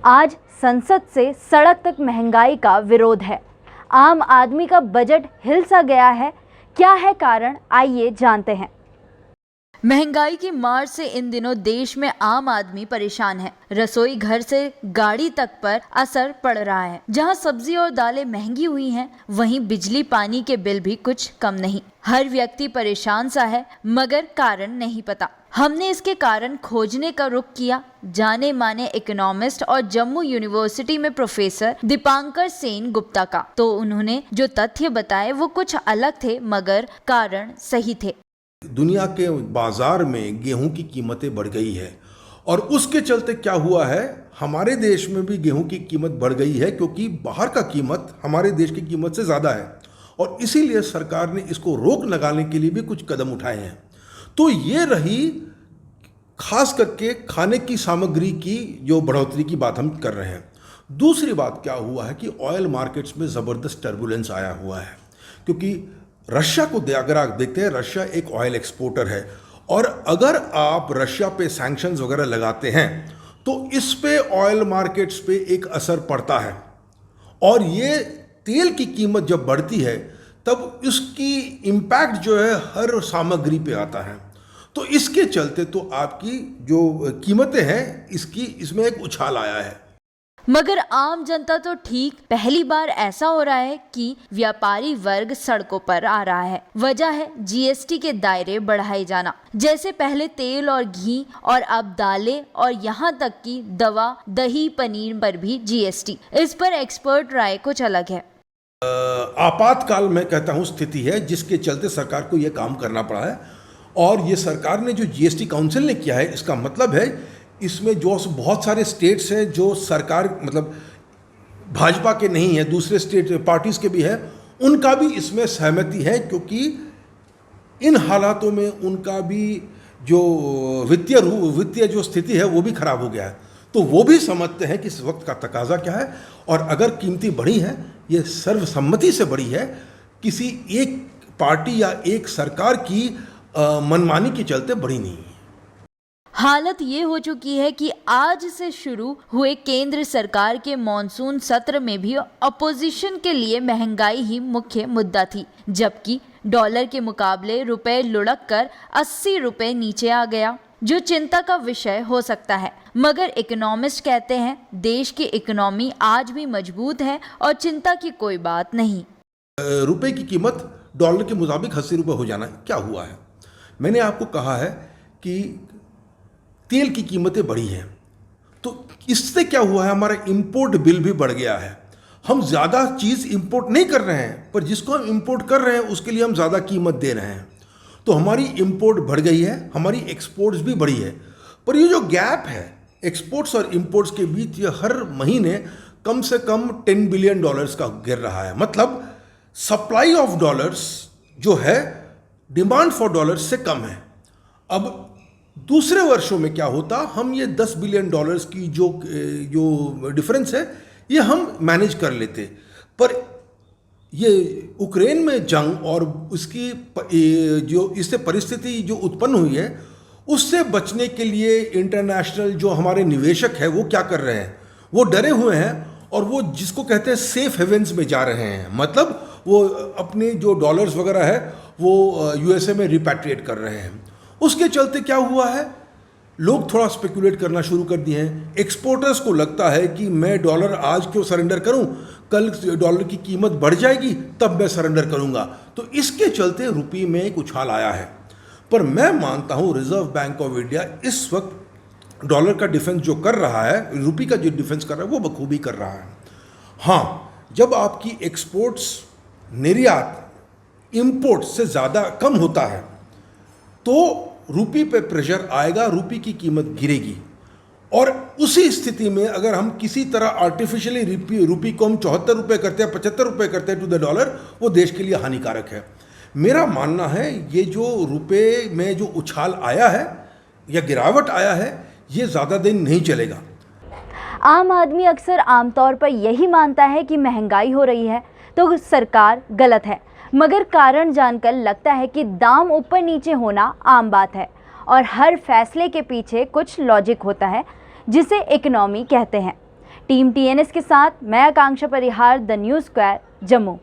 आज संसद से सड़क तक महंगाई का विरोध है। आम आदमी का बजट हिल सा गया है। क्या है कारण, आइए जानते हैं। महंगाई की मार से इन दिनों देश में आम आदमी परेशान है। रसोई घर से गाड़ी तक पर असर पड़ रहा है। जहां सब्जी और दालें महंगी हुई हैं, वहीं बिजली पानी के बिल भी कुछ कम नहीं। हर व्यक्ति परेशान सा है, मगर कारण नहीं पता। हमने इसके कारण खोजने का रुख किया जाने माने इकोनॉमिस्ट और जम्मू यूनिवर्सिटी में प्रोफेसर दीपांकर सेन गुप्ता का। तो उन्होंने जो तथ्य बताए वो कुछ अलग थे, मगर कारण सही थे। दुनिया के बाजार में गेहूं की कीमतें बढ़ गई है और उसके चलते क्या हुआ है, हमारे देश में भी गेहूं की कीमत बढ़ गई है, क्योंकि बाहर का कीमत हमारे देश की कीमत से ज़्यादा है और इसीलिए सरकार ने इसको रोक लगाने के लिए भी कुछ कदम उठाए हैं। तो ये रही खास करके खाने की सामग्री की जो बढ़ोतरी की बात हम कर रहे हैं। दूसरी बात क्या हुआ है कि ऑयल मार्केट्स में ज़बरदस्त टर्बुलेंस आया हुआ है, क्योंकि रशिया को अगर आप देखते हैं, रशिया एक ऑयल एक्सपोर्टर है और अगर आप रशिया पे सैंक्शंस वगैरह लगाते हैं तो इस पे ऑयल मार्केट्स पे एक असर पड़ता है और ये तेल की कीमत जब बढ़ती है तब इसकी इम्पैक्ट जो है हर सामग्री पे आता है। तो इसके चलते तो आपकी जो कीमतें हैं इसमें एक उछाल आया है। मगर आम जनता तो ठीक, पहली बार ऐसा हो रहा है कि व्यापारी वर्ग सड़कों पर आ रहा है। वजह है जीएसटी के दायरे बढ़ाए जाना। जैसे पहले तेल और घी और अब दालें और यहाँ तक कि दवा, दही, पनीर पर भी जीएसटी। इस पर एक्सपर्ट राय कुछ अलग है। आपातकाल मैं कहता हूँ स्थिति है जिसके चलते सरकार को यह काम करना पड़ा है और ये सरकार ने जो जीएसटी काउंसिल ने किया है, इसका मतलब है इसमें जो बहुत सारे स्टेट्स हैं जो सरकार मतलब भाजपा के नहीं है, दूसरे स्टेट पार्टीज के भी है, उनका भी इसमें सहमति है, क्योंकि इन हालातों में उनका भी जो वित्तीय जो स्थिति है वो भी खराब हो गया है। तो वो भी समझते हैं कि इस वक्त का तकाजा क्या है और अगर कीमतें बढ़ी हैं, ये सर्वसम्मति से बढ़ी है, किसी एक पार्टी या एक सरकार की मनमानी के चलते बढ़ी नहीं है। हालत ये हो चुकी है कि आज से शुरू हुए केंद्र सरकार के मॉनसून सत्र में भी अपोजिशन के लिए महंगाई ही मुख्य मुद्दा थी, जबकि डॉलर के मुकाबले रुपए लुढ़क कर 80 रुपए नीचे आ गया, जो चिंता का विषय हो सकता है। मगर इकोनॉमिस्ट कहते हैं देश की इकोनॉमी आज भी मजबूत है और चिंता की कोई बात नहीं। रुपए की कीमत डॉलर के मुताबिक 80 रुपए हो जाना क्या हुआ है? मैंने आपको कहा है कि तेल की कीमतें बढ़ी हैं, तो इससे क्या हुआ है, हमारा इंपोर्ट बिल भी बढ़ गया है। हम ज़्यादा चीज़ इंपोर्ट नहीं कर रहे हैं, पर जिसको हम इंपोर्ट कर रहे हैं उसके लिए हम ज़्यादा कीमत दे रहे हैं। तो हमारी इंपोर्ट बढ़ गई है, हमारी एक्सपोर्ट्स भी बढ़ी है। पर ये जो गैप है एक्सपोर्ट्स और इंपोर्ट्स के बीच, ये हर महीने कम से कम $10 बिलियन का गिर रहा है। मतलब सप्लाई ऑफ डॉलर्स जो है डिमांड फॉर डॉलर्स से कम है। अब दूसरे वर्षों में क्या होता, हम ये $10 बिलियन की जो डिफरेंस है ये हम मैनेज कर लेते, पर ये यूक्रेन में जंग और उसकी जो इससे परिस्थिति जो उत्पन्न हुई है उससे बचने के लिए इंटरनेशनल जो हमारे निवेशक है वो क्या कर रहे हैं, वो डरे हुए हैं और वो जिसको कहते हैं सेफ हेवेंस में जा रहे हैं। मतलब वो अपने जो डॉलर्स वगैरह है वो यूएसए में रिपैट्रिएट कर रहे हैं। उसके चलते क्या हुआ है, लोग थोड़ा स्पेकुलेट करना शुरू कर दिए हैं। एक्सपोर्टर्स को लगता है कि मैं डॉलर आज क्यों सरेंडर करूं, कल डॉलर की कीमत बढ़ जाएगी तब मैं सरेंडर करूंगा। तो इसके चलते रुपये में एक उछाल आया है। पर मैं मानता हूं रिजर्व बैंक ऑफ इंडिया इस वक्त डॉलर का डिफेंस जो कर रहा है, रुपये का जो डिफेंस कर रहा है वो बखूबी कर रहा है। हाँ, जब आपकी एक्सपोर्ट्स निर्यात इंपोर्ट से ज़्यादा कम होता है तो रुपये पे प्रेशर आएगा, रुपये की कीमत गिरेगी और उसी स्थिति में अगर हम किसी तरह आर्टिफिशियली रुपये को हम 74 रुपये करते हैं, 75 रुपये करते हैं टू द डॉलर, वो देश के लिए हानिकारक है। मेरा मानना है ये जो रुपये में जो उछाल आया है या गिरावट आया है ये ज़्यादा दिन नहीं चलेगा। आम आदमी अक्सर आमतौर पर यही मानता है कि महंगाई हो रही है तो सरकार गलत है, मगर कारण जानकर लगता है कि दाम ऊपर नीचे होना आम बात है और हर फैसले के पीछे कुछ लॉजिक होता है जिसे इकोनॉमी कहते हैं। टीम TNS के साथ मैं आकांक्षा परिहार, द न्यूज़ स्क्वायर, जम्मू।